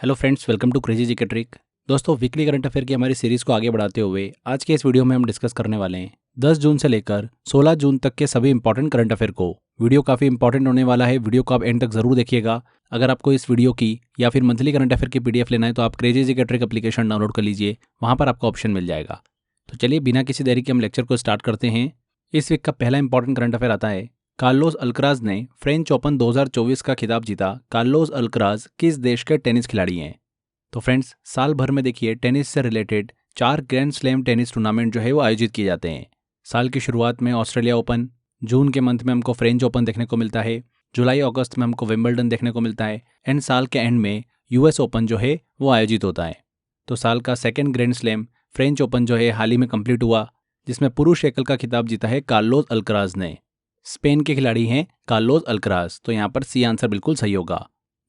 Hello friends, welcome to crazy GK trick. दोस्तों, weekly current affair की हमारी series को आगे बढ़ाते हुए आज के इस वीडियो में हम डिस्कस करने वाले हैं 10 जून से लेकर 16 जून तक के सभी इंपॉर्टेंट करंट अफेयर को। वीडियो काफ़ी इंपॉर्टेंट होने वाला है, वीडियो को आप एंड तक जरूर देखिएगा। अगर आपको इस वीडियो की या फिर मंथली करंट अफेयर की पीडीएफ लेना है तो आप crazy GK trick application download कर लीजिए, वहाँ पर आपको ऑप्शन मिल जाएगा। तो चलिए बिना किसी देरी के हम लेक्चर को स्टार्ट करते हैं। इस वीक का पहला इंपॉर्टेंट करंट अफेयर आता है, कार्लोस अल्कराज ने फ्रेंच ओपन 2024 का खिताब जीता। कार्लोस अल्कराज किस देश के टेनिस खिलाड़ी हैं? तो फ्रेंड्स, साल भर में देखिए टेनिस से related 4 grand slam tennis tournament जो है वो आयोजित किए जाते हैं। साल की शुरुआत में ऑस्ट्रेलिया ओपन, जून के मंथ में हमको फ्रेंच ओपन देखने को मिलता है, जुलाई अगस्त में हमको विंबलडन देखने को मिलता है, एंड साल के एंड में यूएस ओपन जो है वो आयोजित होता है। तो साल का second grand slam French open जो है हाल ही में कंप्लीट हुआ, जिसमें पुरुष एकल का खिताब जीता है कार्लोस अल्कराज ने। स्पेन के खिलाड़ी हैं कार्लोस अल्कराज, तो यहाँ पर सी आंसर बिल्कुल सही होगा।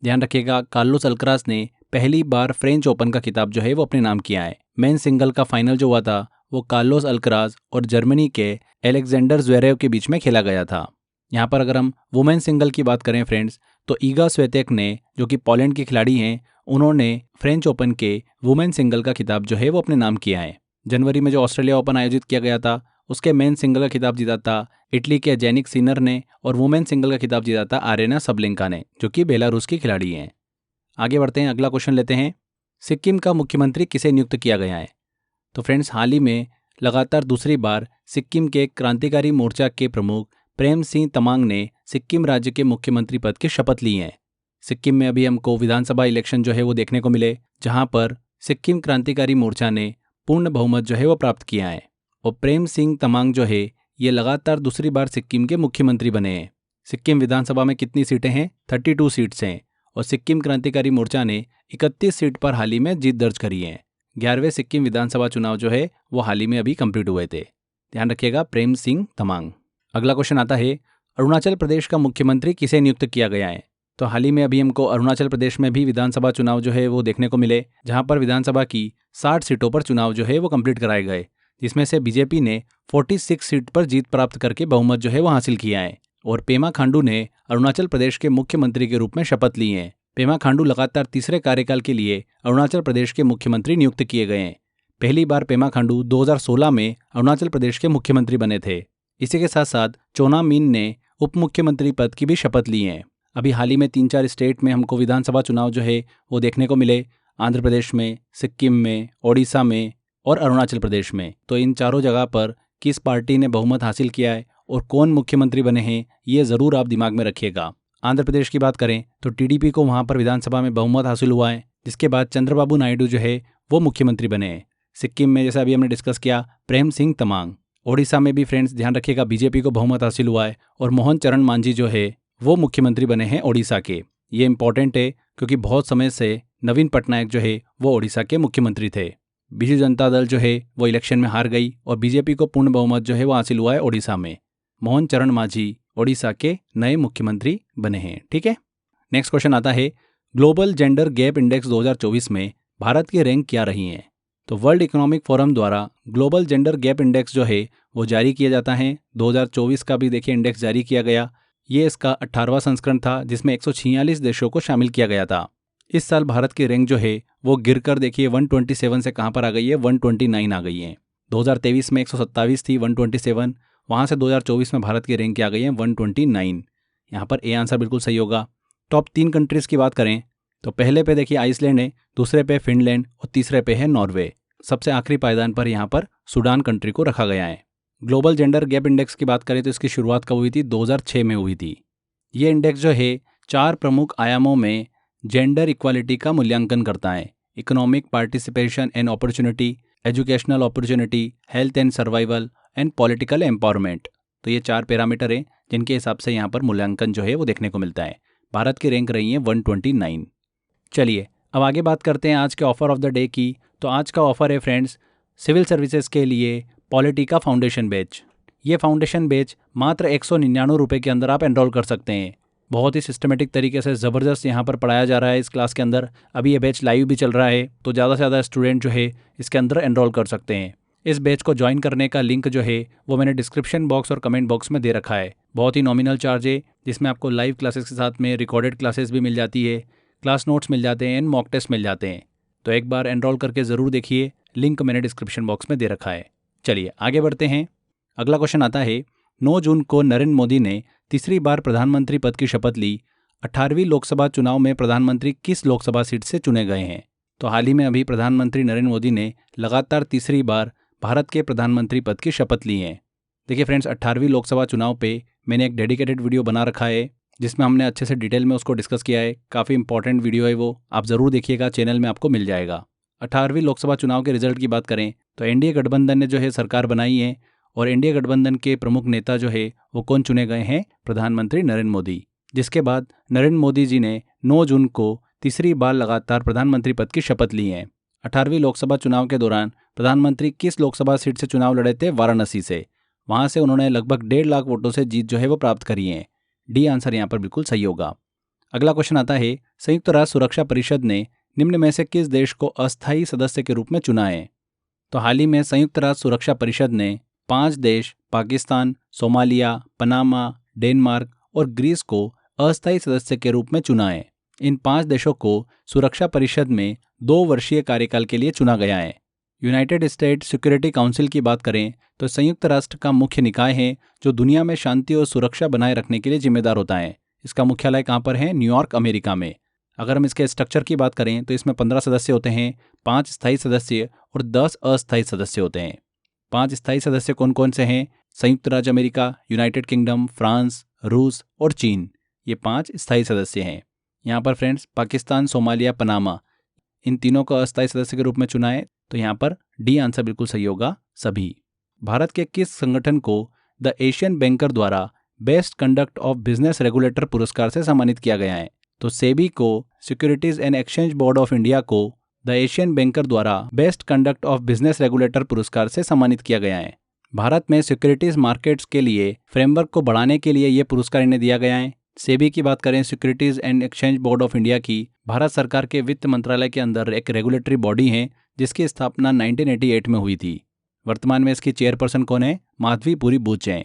ध्यान रखिएगा, कार्लोस अल्कराज ने पहली बार फ्रेंच ओपन का खिताब जो है वो अपने नाम किया है। मेन सिंगल का फाइनल जो हुआ था वो कार्लोस अल्कराज और जर्मनी के एलेक्जेंडर ज़्वेरेव के बीच में खेला गया था। यहाँ पर अगर हम वुमेन सिंगल की बात करें फ्रेंड्स, तो ईगा स्वेतेक ने, जो कि पोलैंड की खिलाड़ी हैं, उन्होंने फ्रेंच ओपन के वुमेन सिंगल का खिताब जो है वो अपने नाम किया है। जनवरी में जो ऑस्ट्रेलिया ओपन आयोजित किया गया था उसके मेन सिंगल का खिताब जीता था इटली के जेनिक सिनर ने, और वुमेन सिंगल का खिताब जीता था आरेना सबलिंका ने, जो कि बेलारूस की खिलाड़ी हैं। आगे बढ़ते हैं, अगला क्वेश्चन लेते हैं। सिक्किम का मुख्यमंत्री किसे नियुक्त किया गया है? तो फ्रेंड्स, हाल ही में लगातार दूसरी बार सिक्किम के क्रांतिकारी मोर्चा के प्रमुख प्रेम सिंह तमांग ने सिक्किम राज्य के मुख्यमंत्री पद की शपथ ली है। सिक्किम में अभी हमको विधानसभा इलेक्शन जो है वो देखने को मिले, जहां पर सिक्किम क्रांतिकारी मोर्चा ने पूर्ण बहुमत जो है वो प्राप्त किया है, और प्रेम सिंह तमांग जो है ये लगातार दूसरी बार सिक्किम के मुख्यमंत्री बने हैं। सिक्किम विधानसभा में कितनी सीटें हैं? 32 सीट्स हैं, और सिक्किम क्रांतिकारी मोर्चा ने 31 सीट पर हाल ही में जीत दर्ज करी है। 11वें सिक्किम विधानसभा चुनाव जो है वो हाल ही में अभी कंप्लीट हुए थे। ध्यान रखिएगा, प्रेम सिंह तमांग। अगला क्वेश्चन आता है, अरुणाचल प्रदेश का मुख्यमंत्री किसे नियुक्त किया गया है? तो हाल ही में अभी हमको अरुणाचल प्रदेश में भी विधानसभा चुनाव जो है वो देखने को मिले, जहां पर विधानसभा की 60 सीटों पर चुनाव जो है वो कंप्लीट कराए गए, जिसमें से बीजेपी ने 46 सीट पर जीत प्राप्त करके बहुमत जो है वो हासिल किया है, और पेमा खांडू ने अरुणाचल प्रदेश के मुख्यमंत्री के रूप में शपथ ली है। पेमा खांडू लगातार तीसरे कार्यकाल के लिए अरुणाचल प्रदेश के मुख्यमंत्री नियुक्त किए गए हैं। पहली बार पेमा खांडू 2016 में अरुणाचल प्रदेश के मुख्यमंत्री बने थे। इसी के साथ साथ चोना मीन ने उप मुख्यमंत्री पद की भी शपथ ली है। अभी हाल ही में 3-4 स्टेट में हमको विधानसभा चुनाव जो है वो देखने को मिले, आंध्र प्रदेश में, सिक्किम में, ओडिशा में और अरुणाचल प्रदेश में। तो इन चारों जगह पर किस पार्टी ने बहुमत हासिल किया है और कौन मुख्यमंत्री बने हैं, ये ज़रूर आप दिमाग में रखिएगा। आंध्र प्रदेश की बात करें तो टीडीपी को वहाँ पर विधानसभा में बहुमत हासिल हुआ है, जिसके बाद चंद्रबाबू नायडू जो है वो मुख्यमंत्री बने हैं। सिक्किम में, जैसा अभी हमने डिस्कस किया, प्रेम सिंह तमांग। ओडिशा में भी फ्रेंड्स ध्यान रखिएगा, बीजेपी को बहुमत हासिल हुआ है, और मोहन चरण मांझी जो है वो मुख्यमंत्री बने हैं ओडिशा के। ये इंपॉर्टेंट है क्योंकि बहुत समय से नवीन पटनायक जो है वो ओडिशा के मुख्यमंत्री थे। बीजू जनता दल जो है वो इलेक्शन में हार गई, और बीजेपी को पूर्ण बहुमत जो है वो हासिल हुआ है ओडिशा में। मोहन चरण मांझी ओडिशा के नए मुख्यमंत्री बने हैं। ठीक है, नेक्स्ट क्वेश्चन आता है, ग्लोबल जेंडर गैप इंडेक्स 2024 में भारत की रैंक क्या रही है? तो वर्ल्ड इकोनॉमिक फोरम द्वारा ग्लोबल जेंडर गैप इंडेक्स जो है वो जारी किया जाता है। 2024 का भी देखिए इंडेक्स जारी किया गया। ये इसका 18वां संस्करण था, जिसमें 146 देशों को शामिल किया गया था। इस साल भारत की रैंक जो है वो गिरकर देखिए 127 से कहाँ पर आ गई है, 129 आ गई है। 2023 में 127 थी, 127, वहाँ से 2024 में भारत की रैंक आ गई है 129। यहाँ पर ए आंसर बिल्कुल सही होगा। टॉप 3 कंट्रीज़ की बात करें तो पहले पे देखिए आइसलैंड है, दूसरे पे फिनलैंड और तीसरे पे है नॉर्वे। सबसे आखिरी पायदान पर यहाँ पर सूडान कंट्री को रखा गया है। ग्लोबल जेंडर गैप इंडेक्स की बात करें तो इसकी शुरुआत कब हुई थी? 2006 में हुई थी। ये इंडेक्स जो है 4 प्रमुख आयामों में जेंडर इक्वालिटी का मूल्यांकन करता है। Economic participation and opportunity, educational opportunity, health and survival and political empowerment. तो ये 4 पैरामीटर हैं जिनके हिसाब से यहाँ पर मूल्यांकन जो है वो देखने को मिलता है। भारत की रैंक रही है 129। चलिए अब आगे बात करते हैं आज के ऑफर ऑफ द डे की। तो आज का ऑफर है फ्रेंड्स, सिविल सर्विसेज के लिए पॉलिटिका फाउंडेशन बैच। ये फाउंडेशन बैच मात्र 199 रुपये के अंदर आप एनरोल कर सकते हैं। बहुत ही सिस्टमेटिक तरीके से ज़बरदस्त यहाँ पर पढ़ाया जा रहा है इस क्लास के अंदर। अभी ये बैच लाइव भी चल रहा है, तो ज़्यादा से ज़्यादा स्टूडेंट जो है इसके अंदर एनरोल कर सकते हैं। इस बैच को ज्वाइन करने का लिंक जो है वो मैंने डिस्क्रिप्शन बॉक्स और कमेंट बॉक्स में दे रखा है। बहुत ही नॉमिनल चार्ज है, जिसमें आपको लाइव क्लासेस के साथ में रिकॉर्डेड क्लासेस भी मिल जाती है। क्लास नोट्स मिल जाते हैं एंड मॉक टेस्ट मिल जाते हैं। तो एक बार एनरोल करके ज़रूर देखिए, लिंक मैंने डिस्क्रिप्शन बॉक्स में दे रखा है। चलिए आगे बढ़ते हैं। अगला क्वेश्चन आता है, 9 जून को नरेंद्र मोदी ने तीसरी बार प्रधानमंत्री पद की शपथ ली। 18वीं लोकसभा चुनाव में प्रधानमंत्री किस लोकसभा सीट से चुने गए हैं? तो हाल ही में अभी प्रधानमंत्री नरेंद्र मोदी ने लगातार तीसरी बार भारत के प्रधानमंत्री पद की शपथ ली है। देखिए फ्रेंड्स, 18वीं लोकसभा चुनाव पे मैंने एक डेडिकेटेड वीडियो बना रखा है जिसमें हमने अच्छे से डिटेल में उसको डिस्कस किया है। काफ़ी इंपॉर्टेंट वीडियो है वो, आप ज़रूर देखिएगा, चैनल में आपको मिल जाएगा। 18वीं लोकसभा चुनाव के रिजल्ट की बात करें तो एनडीए गठबंधन ने जो है सरकार बनाई है और एनडीए गठबंधन के प्रमुख नेता जो है वो कौन चुने गए हैं? प्रधानमंत्री नरेंद्र मोदी। जिसके बाद नरेंद्र मोदी जी ने 9 जून को तीसरी बार लगातार प्रधानमंत्री पद की शपथ ली है। 18वीं लोकसभा चुनाव के दौरान प्रधानमंत्री किस लोकसभा सीट से चुनाव लड़े थे? वाराणसी से। वहां से उन्होंने लगभग 1.5 लाख वोटों से जीत जो है वो प्राप्त करी है। डी आंसर यहाँ पर बिल्कुल सही होगा। अगला क्वेश्चन आता है, संयुक्त राष्ट्र सुरक्षा परिषद ने निम्न में से किस देश को अस्थायी सदस्य के रूप में चुना है? तो हाल ही में संयुक्त राष्ट्र सुरक्षा परिषद ने 5 देश पाकिस्तान, सोमालिया, पनामा, डेनमार्क और ग्रीस को अस्थायी सदस्य के रूप में चुना है। इन 5 देशों को सुरक्षा परिषद में 2 वर्षीय कार्यकाल के लिए चुना गया है। यूनाइटेड स्टेट सिक्योरिटी काउंसिल की बात करें तो संयुक्त राष्ट्र का मुख्य निकाय है जो दुनिया में शांति और सुरक्षा बनाए रखने के लिए जिम्मेदार होता है। इसका मुख्यालय कहाँ पर है? न्यूयॉर्क, अमेरिका में। अगर हम इसके स्ट्रक्चर की बात करें तो इसमें 15 सदस्य होते हैं, 5 स्थायी सदस्य और 10 अस्थायी सदस्य होते हैं। 5 स्थायी सदस्य कौन कौन से हैं? संयुक्त राज्य अमेरिका, यूनाइटेड किंगडम, फ्रांस, रूस और चीन, ये 5 स्थायी सदस्य हैं। यहाँ पर फ्रेंड्स पाकिस्तान, सोमालिया, पनामा, इन तीनों को अस्थायी सदस्य के रूप में चुना है। तो यहाँ पर डी आंसर बिल्कुल सही होगा सभी। भारत के किस संगठन को द एशियन बैंकर द्वारा best conduct of business regulator पुरस्कार से सम्मानित किया गया है? तो सेबी को, securities and exchange board of India को द एशियन बैंकर द्वारा best conduct of business regulator पुरस्कार से सम्मानित किया गया है। भारत में सिक्योरिटीज मार्केट्स के लिए फ्रेमवर्क को बढ़ाने के लिए यह पुरस्कार इन्हें दिया गया है। सेबी की बात करें, securities and exchange board of India की भारत सरकार के वित्त मंत्रालय के अंदर एक रेगुलेटरी बॉडी है जिसकी स्थापना 1988 में हुई थी। वर्तमान में इसकी चेयरपर्सन कौन है? माधवीपुरी बूचे।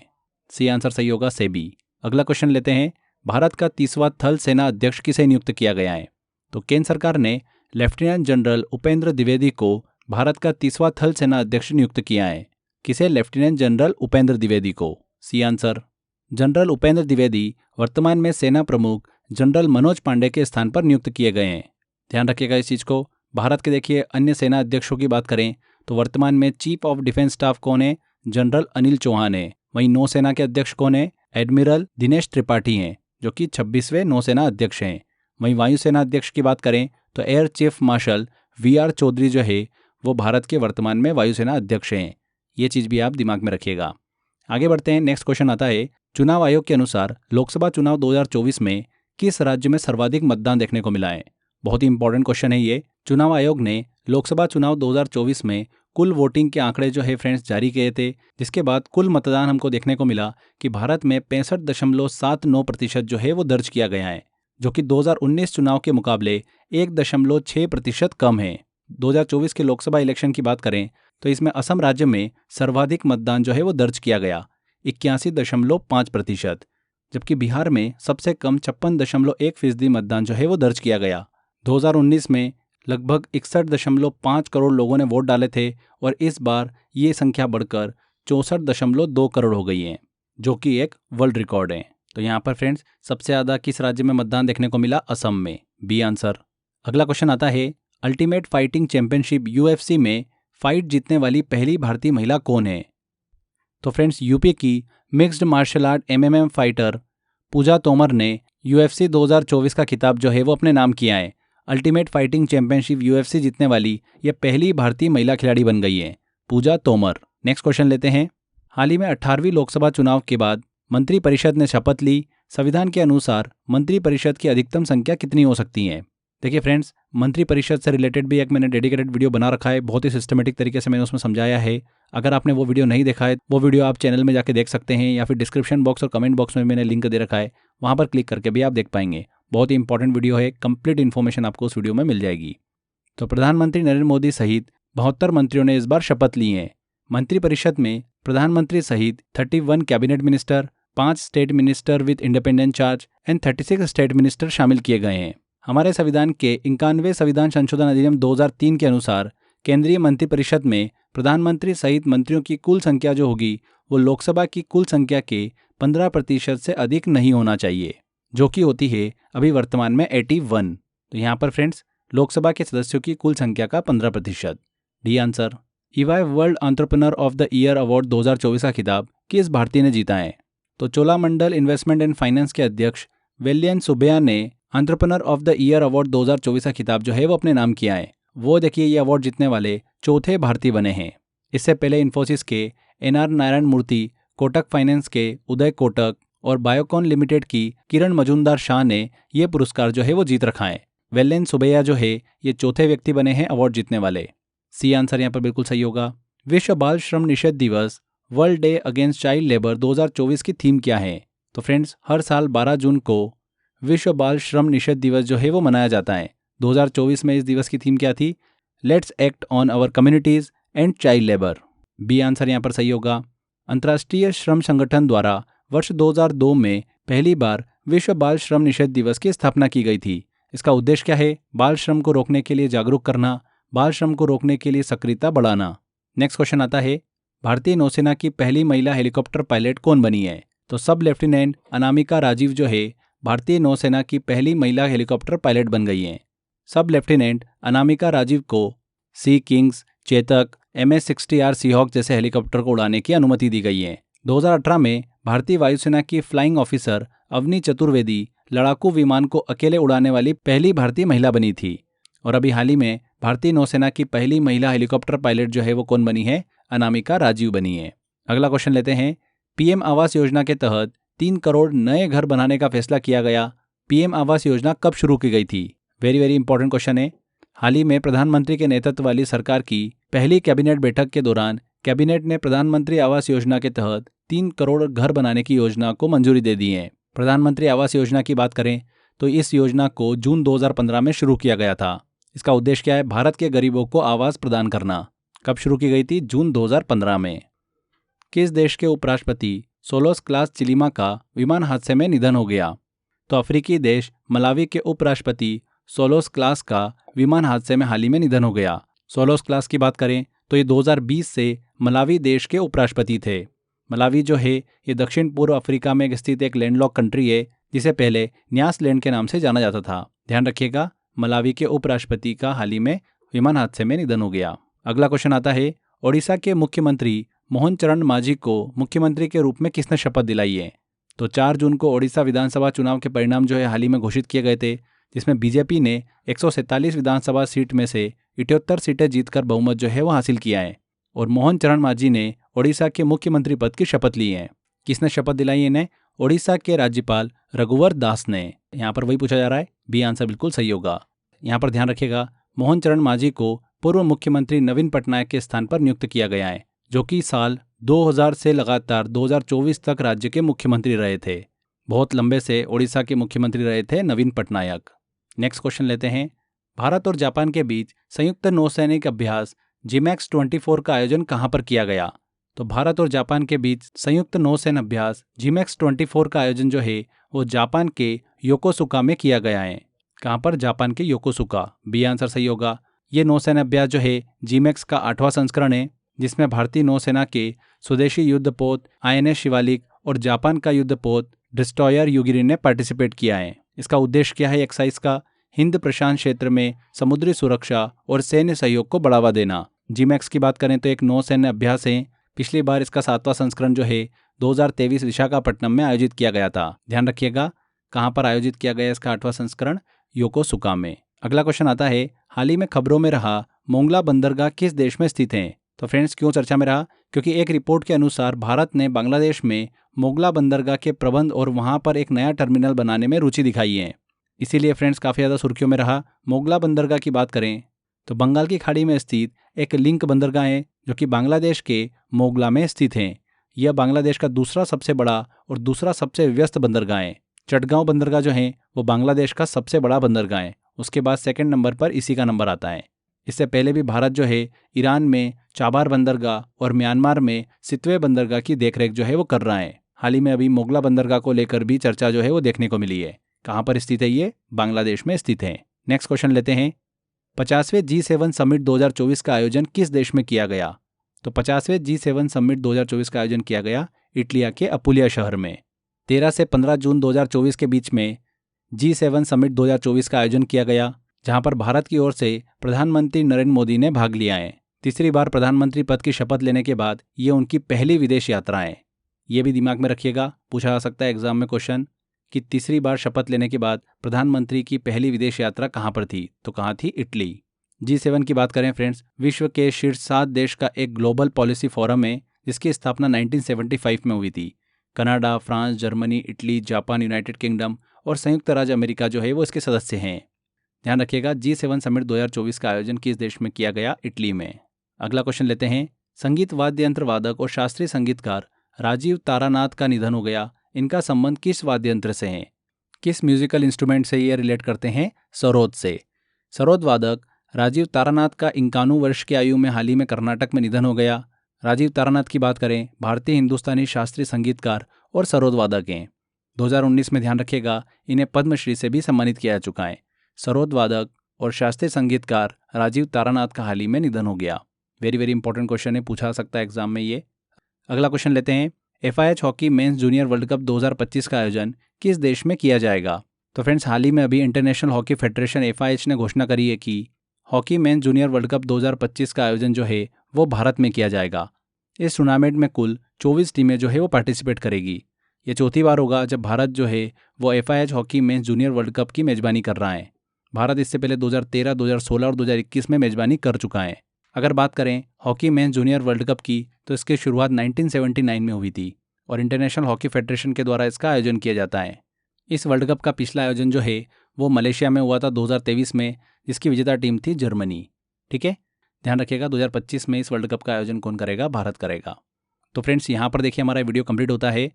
सी आंसर सही होगा सेबी। अगला क्वेश्चन लेते हैं, भारत का 30वां थल सेना अध्यक्ष किसे नियुक्त किया गया है? तो केंद्र सरकार ने लेफ्टिनेंट जनरल उपेंद्र द्विवेदी को भारत का 30वां थल सेना अध्यक्ष नियुक्त किया है। किसे? लेफ्टिनेंट जनरल उपेंद्र द्विवेदी को। C answer. General Upendra Dwivedi वर्तमान में सेना प्रमुख जनरल मनोज पांडे के स्थान पर नियुक्त किए गए हैं। ध्यान रखिएगा इस चीज़ को। भारत के देखिए अन्य सेना अध्यक्षों की बात करें तो वर्तमान में चीफ ऑफ डिफेंस स्टाफ कौन है? जनरल अनिल चौहान है। वहीं नौसेना के अध्यक्ष कौन है? एडमिरल दिनेश त्रिपाठी हैं जो कि 26वें नौसेना अध्यक्ष हैं। वहीं वायुसेना अध्यक्ष की बात करें तो Air Chief Marshal V R. Chaudhary जो है वो भारत के वर्तमान में वायुसेना अध्यक्ष हैं। ये चीज़ भी आप दिमाग में रखिएगा। आगे बढ़ते हैं। नेक्स्ट क्वेश्चन आता है, चुनाव आयोग के अनुसार लोकसभा चुनाव 2024 में किस राज्य में सर्वाधिक मतदान देखने को मिला है? बहुत ही इंपॉर्टेंट क्वेश्चन है ये। चुनाव आयोग ने लोकसभा चुनाव 2024 में कुल वोटिंग के आंकड़े जो है फ्रेंड्स जारी किए थे, जिसके बाद कुल मतदान हमको देखने को मिला कि भारत में 65.79% जो है वो दर्ज किया गया है, जो कि 2019 चुनाव के मुकाबले 1.6% कम है। 2024 के लोकसभा इलेक्शन की बात करें तो इसमें असम राज्य में सर्वाधिक मतदान जो है वो दर्ज किया गया 81.5%, जबकि बिहार में सबसे कम 56.1% मतदान जो है वो दर्ज किया गया। 2019 में लगभग 61.5 करोड़ लोगों ने वोट डाले थे और इस बार ये संख्या बढ़कर 64.2 करोड़ हो गई है, जो कि एक वर्ल्ड रिकॉर्ड है। तो यहाँ पर फ्रेंड्स सबसे ज़्यादा किस राज्य में मतदान देखने को मिला? असम में। B answer. अगला क्वेश्चन आता है, अल्टीमेट फाइटिंग चैंपियनशिप UFC में फाइट जीतने वाली पहली भारतीय महिला कौन है? तो फ्रेंड्स यूपी की mixed martial art MMA fighter Pooja Tomar ने UFC 2024 का खिताब जो है वो अपने नाम किया है। अल्टीमेट फाइटिंग चैंपियनशिप UFC जीतने वाली यह पहली भारतीय महिला खिलाड़ी बन गई है, पूजा तोमर। नेक्स्ट क्वेश्चन लेते हैं। हाल ही में 18वीं लोकसभा चुनाव के बाद मंत्रिपरिषद ने शपथ ली। संविधान के अनुसार मंत्रिपरिषद की अधिकतम संख्या कितनी हो सकती है? देखिए फ्रेंड्स, मंत्रिपरिषद से रिलेटेड भी एक मैंने डेडिकेटेड वीडियो बना रखा है, बहुत ही सिस्टमेटिक तरीके से मैंने उसमें समझाया है। अगर आपने वो वीडियो नहीं देखा है, वो वीडियो आप चैनल में जाके देख सकते हैं या फिर डिस्क्रिप्शन बॉक्स और कमेंट बॉक्स में मैंने लिंक दे रखा है, वहाँ पर क्लिक करके भी आप देख पाएंगे। बहुत ही इंपॉर्टेंट वीडियो है, कंप्लीट इन्फॉर्मेशन आपको उस वीडियो में मिल जाएगी। तो प्रधानमंत्री नरेंद्र मोदी सहित 72 मंत्रियों ने इस बार शपथ ली है। मंत्रिपरिषद में प्रधानमंत्री सहित 31 cabinet minister, 5 state minister with independent charge and 36 state minister शामिल किए गए हैं। हमारे संविधान के 91वें संविधान संशोधन अधिनियम 2003 के अनुसार केंद्रीय मंत्रिपरिषद में प्रधानमंत्री सहित मंत्रियों की कुल संख्या जो होगी वो लोकसभा की कुल संख्या के 15% से अधिक नहीं होना चाहिए, जो कि होती है अभी वर्तमान में 81। तो यहाँ पर फ्रेंड्स लोकसभा के सदस्यों की कुल संख्या का 15%। D answer. EY world entrepreneur of the year award 2024 का खिताब किस भारतीय ने जीता है? तो चोलामंडल इन्वेस्टमेंट एंड फाइनेंस के अध्यक्ष वेलियन सुब्बैया ने entrepreneur of the year award 2024 का खिताब जो है वो अपने नाम किया है। वो देखिए ये अवार्ड जीतने वाले चौथे भारतीय बने हैं। इससे पहले इन्फोसिस के NR नारायण मूर्ति, कोटक फाइनेंस के उदय कोटक और बायोकॉन लिमिटेड की किरण मजूमदार शाह ने ये पुरस्कार जो है वो जीत रखा है। वेलियन सुब्बैया जो है ये चौथे व्यक्ति बने हैं अवार्ड जीतने वाले। सी आंसर यहाँ पर बिल्कुल सही होगा। विश्व बाल श्रम निषेध दिवस world day against child labour 2024 की थीम क्या है? तो फ्रेंड्स हर साल 12 जून को विश्व बाल श्रम निषेध दिवस जो है वो मनाया जाता है। 2024 में इस दिवस की थीम क्या थी? Let's act on our communities and child labour. B answer यहाँ पर सही होगा। अंतर्राष्ट्रीय श्रम संगठन द्वारा वर्ष 2002 में पहली बार विश्व बाल श्रम निषेध दिवस की स्थापना की गई थी। इसका उद्देश्य क्या है? बाल श्रम को रोकने के लिए जागरूक करना, बाल श्रम को रोकने के लिए सक्रियता बढ़ाना। नेक्स्ट क्वेश्चन आता है, भारतीय नौसेना की पहली महिला हेलीकॉप्टर पायलट कौन बनी है? तो सब लेफ्टिनेंट अनामिका राजीव जो है भारतीय नौसेना की पहली महिला हेलीकॉप्टर पायलट बन गई हैं। सब लेफ्टिनेंट अनामिका राजीव को सी किंग्स, चेतक, MS-60R सीहॉक जैसे हेलीकॉप्टर को उड़ाने की अनुमति दी गई है। 2018 में भारतीय वायुसेना की फ्लाइंग ऑफिसर अवनी चतुर्वेदी लड़ाकू विमान को अकेले उड़ाने वाली पहली भारतीय महिला बनी थी। और अभी हाल ही में भारतीय नौसेना की पहली महिला हेलीकॉप्टर पायलट जो है वो कौन बनी है? अनामिका राजीव बनी है। अगला क्वेश्चन लेते हैं, PM आवास योजना के तहत 3 करोड़ नए घर बनाने का फैसला किया गया। PM आवास योजना कब शुरू की गई थी? वेरी वेरी इंपॉर्टेंट क्वेश्चन है। हाल ही में प्रधानमंत्री के नेतृत्व वाली सरकार की पहली कैबिनेट बैठक के दौरान कैबिनेट ने प्रधानमंत्री आवास योजना के तहत 3 करोड़ घर बनाने की योजना को मंजूरी दे दी है। प्रधानमंत्री आवास योजना की बात करें तो इस योजना को जून 2015 में शुरू किया गया था। इसका उद्देश्य क्या है? भारत के गरीबों को आवास प्रदान करना। कब शुरू की गई थी? जून 2015 में। किस देश के उपराष्ट्रपति सोलोस क्लास चिलिमा का विमान हादसे में निधन हो गया? तो अफ्रीकी देश मलावी के उपराष्ट्रपति सोलोस क्लास का विमान हादसे में हाल ही में निधन हो गया। सोलोस क्लास की बात करें तो ये 2020 से मलावी देश के उपराष्ट्रपति थे। मलावी जो है ये दक्षिण पूर्व अफ्रीका में स्थित एक लैंडलॉक कंट्री है, जिसे पहले न्यासलैंड के नाम से जाना जाता था। ध्यान रखिएगा, मलावी के उपराष्ट्रपति का हाल ही में विमान हादसे में निधन हो गया। अगला क्वेश्चन आता है, ओडिशा के मुख्यमंत्री मोहन चरण मांझी को मुख्यमंत्री के रूप में किसने शपथ दिलाई है? तो 4 जून को ओडिशा विधानसभा चुनाव के परिणाम जो है हाल ही में घोषित किए गए थे, जिसमें बीजेपी ने 147 विधानसभा सीट में से 78 सीटें जीतकर बहुमत जो है वो हासिल किया है। और मोहन चरण मांझी ने ओडिशा के मुख्यमंत्री पद की शपथ ली है। किसने शपथ दिलाई इन्हें? ओडिशा के राज्यपाल रघुवर दास ने। यहाँ पर वही पूछा जा रहा है, बी आंसर बिल्कुल सही होगा। यहाँ पर ध्यान रखिएगा, मोहन चरण मांझी को पूर्व मुख्यमंत्री नवीन पटनायक के स्थान पर नियुक्त किया गया है, जो कि साल 2000 से लगातार 2024 तक राज्य के मुख्यमंत्री रहे थे। बहुत लंबे से ओडिशा के मुख्यमंत्री रहे थे नवीन पटनायक। नेक्स्ट क्वेश्चन लेते हैं, भारत और जापान के बीच संयुक्त नौसैनिक अभ्यास GMAX 24 का आयोजन कहाँ पर किया गया? तो भारत और जापान के बीच संयुक्त नौसैन्य अभ्यास GMAX 24 का आयोजन जो है वो जापान के योकोसुका में किया गया है। कहाँ पर? जापान के योकोसुका। बी आंसर सही होगा। ये नौसैन्य अभ्यास जो है GMAX का 8वां संस्करण है, जिसमें भारतीय नौसेना के स्वदेशी युद्धपोत INS शिवालिक और जापान का युद्धपोत डिस्ट्रॉयर युगिरिन ने पार्टिसिपेट किया है। इसका उद्देश्य क्या है एक्सरसाइज का? हिंद प्रशांत क्षेत्र में समुद्री सुरक्षा और सैन्य सहयोग को बढ़ावा देना। GMAX की बात करें तो एक नौसैन्य अभ्यास है। पिछली बार इसका 7वां संस्करण जो है 2023 विशाखापट्टनम में आयोजित किया गया था। ध्यान रखिएगा, कहाँ पर आयोजित किया गया इसका 8वां संस्करण? योकोसुका में। अगला क्वेश्चन आता है, हाल ही में खबरों में रहा मोंगला बंदरगाह किस देश में स्थित है? तो फ्रेंड्स क्यों चर्चा में रहा? क्योंकि एक रिपोर्ट के अनुसार भारत ने बांग्लादेश में मोंगला बंदरगाह के प्रबंध और वहां पर एक नया टर्मिनल बनाने में रुचि दिखाई है। इसीलिए फ्रेंड्स काफ़ी ज़्यादा सुर्खियों में रहा। मोंगला बंदरगाह की बात करें तो बंगाल की खाड़ी में स्थित एक लिंक बंदरगाह है, जो कि बांग्लादेश के मोंगला में स्थित है। यह बांग्लादेश का दूसरा सबसे बड़ा और दूसरा सबसे व्यस्त बंदरगाह है। चटगांव बंदरगाह जो है वो बांग्लादेश का सबसे बड़ा बंदरगाह है। उसके बाद सेकंड नंबर पर इसी का नंबर आता है। इससे पहले भी भारत जो है ईरान में चाबार बंदरगाह और म्यांमार में सितवे बंदरगाह की देखरेख जो है वो कर रहा है। हाल ही में अभी मोंगला बंदरगाह को लेकर भी चर्चा जो है वो देखने को मिली है। कहाँ पर स्थित है ये? बांग्लादेश में स्थित है। नेक्स्ट क्वेश्चन लेते हैं। 50वें G7 समिट 2024 का आयोजन किस देश में किया गया? तो 50वें G7 समिट 2024 का आयोजन किया गया इटलिया के अपुलिया शहर में। 13 से 15 जून 2024 के बीच में G7 समिट 2024 का आयोजन किया गया, जहां पर भारत की ओर से प्रधानमंत्री नरेंद्र मोदी ने भाग लिया है। तीसरी बार प्रधानमंत्री पद की शपथ लेने के बाद ये उनकी पहली विदेश यात्रा है। ये भी दिमाग में रखिएगा, पूछा जा सकता है एग्जाम में क्वेश्चन कि तीसरी बार शपथ लेने के बाद प्रधानमंत्री की पहली विदेश यात्रा कहाँ पर थी? तो कहाँ थी? इटली। G7 की बात करें फ्रेंड्स, विश्व के शीर्ष 7 देश का एक ग्लोबल पॉलिसी फोरम है जिसकी स्थापना 1975 में हुई थी। Canada, France, Germany, Italy, Japan, United kingdom और संयुक्त राज्य अमेरिका जो है वो इसके सदस्य हैं। ध्यान रखिएगा, G7 समिट 2024 का आयोजन किस देश में किया गया? इटली में। अगला क्वेश्चन लेते हैं। संगीत वाद्य यंत्र वादक और शास्त्रीय संगीतकार राजीव तारानाथ का निधन हो गया। इनका संबंध किस वाद्य यंत्र से है? किस म्यूजिकल इंस्ट्रूमेंट से ये रिलेट करते हैं? सरोद से। सरोद वादक राजीव तारानाथ का 51 वर्ष की आयु में हाल ही में कर्नाटक में निधन हो गया। राजीव तारानाथ की बात करें, भारतीय हिंदुस्तानी शास्त्रीय संगीतकार और सरोद वादक हैं। 2019 में ध्यान रखिएगा, इन्हें पद्मश्री से भी सम्मानित किया जा चुका है। सरोद वादक और शास्त्रीय संगीतकार राजीव तारानाथ का हाल ही में निधन हो गया। वेरी वेरी इंपॉर्टेंट क्वेश्चन है, पूछा सकता है एग्जाम में ये। अगला क्वेश्चन लेते हैं। FIH hockey mains junior world cup 2025 का आयोजन किस देश में किया जाएगा? तो फ्रेंड्स, हाल ही में अभी इंटरनेशनल हॉकी फेडरेशन FIH ने घोषणा करी है कि hockey mains junior world cup 2025 का आयोजन जो है वो भारत में किया जाएगा। इस टूर्नामेंट में कुल 24 टीमें जो है वो पार्टिसिपेट करेगी। ये चौथी बार होगा जब भारत जो है वो FIH hockey mains junior world cup की मेजबानी कर रहा है। भारत इससे पहले 2013, 2016 और 2021 में मेजबानी कर चुका है। अगर बात करें hockey mains junior world cup की, तो इसकी शुरुआत 1979 में हुई थी और इंटरनेशनल हॉकी फेडरेशन के द्वारा इसका आयोजन किया जाता है। इस वर्ल्ड कप का पिछला आयोजन जो है वो मलेशिया में हुआ था 2023 में, जिसकी विजेता टीम थी जर्मनी। ठीक है, ध्यान रखिएगा 2025 में इस वर्ल्ड कप का आयोजन कौन करेगा? भारत करेगा। तो फ्रेंड्स, यहाँ पर देखिए हमारा वीडियो कंप्लीट होता है।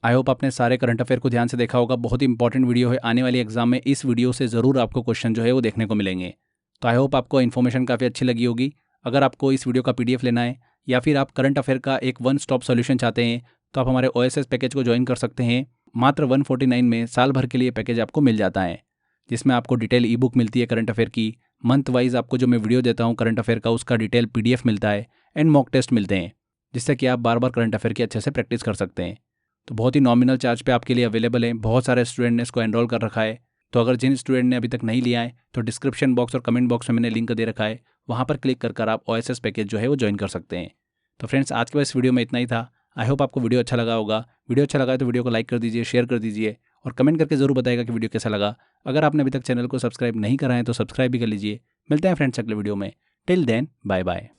आई होप आपने सारे करंट अफेयर को ध्यान से देखा होगा। बहुत ही इंपॉर्टेंट वीडियो है, आने वाली एग्जाम में इस वीडियो से ज़रूर आपको क्वेश्चन जो है वो देखने को मिलेंगे। तो आई होप आपको इन्फॉर्मेशन काफ़ी अच्छी लगी होगी। अगर आपको इस वीडियो का PDF लेना है या फिर आप करंट अफेयर का एक वन स्टॉप सॉल्यूशन चाहते हैं तो आप हमारे OSS पैकेज को ज्वाइन कर सकते हैं। मात्र 149 में साल भर के लिए पैकेज आपको मिल जाता है, जिसमें आपको डिटेल ई-बुक मिलती है करंट अफेयर की। मंथ वाइज आपको जो मैं वीडियो देता हूँ करंट अफेयर का, उसका डिटेल PDF मिलता है एंड मॉक टेस्ट मिलते हैं, जिससे कि आप बार बार करंट अफेयर की अच्छे से प्रैक्टिस कर सकते हैं। तो बहुत ही नॉमिनल चार्ज पे आपके लिए अवेलेबल है। बहुत सारे स्टूडेंट ने इसको एनरोल कर रखा है। तो अगर जिन स्टूडेंट ने अभी तक नहीं लिया है तो डिस्क्रिप्शन बॉक्स और कमेंट बॉक्स में मैंने लिंक दे रखा है, वहाँ पर क्लिक कर आप OSS पैकेज जो है वो ज्वाइन कर सकते हैं। तो फ्रेंड्स, आज के बाद इस वीडियो में इतना ही था। आई होप आपको वीडियो अच्छा लगा होगा। वीडियो अच्छा लगा है तो वीडियो को लाइक कर दीजिए, शेयर कर दीजिए और कमेंट करके जरूर बताइएगा कि वीडियो कैसा लगा। अगर आपने अभी तक चैनल को सब्सक्राइब नहीं करा है तो सब्सक्राइब भी कर लीजिए। मिलते हैं फ्रेंड्स अगले वीडियो में। Till then, bye bye.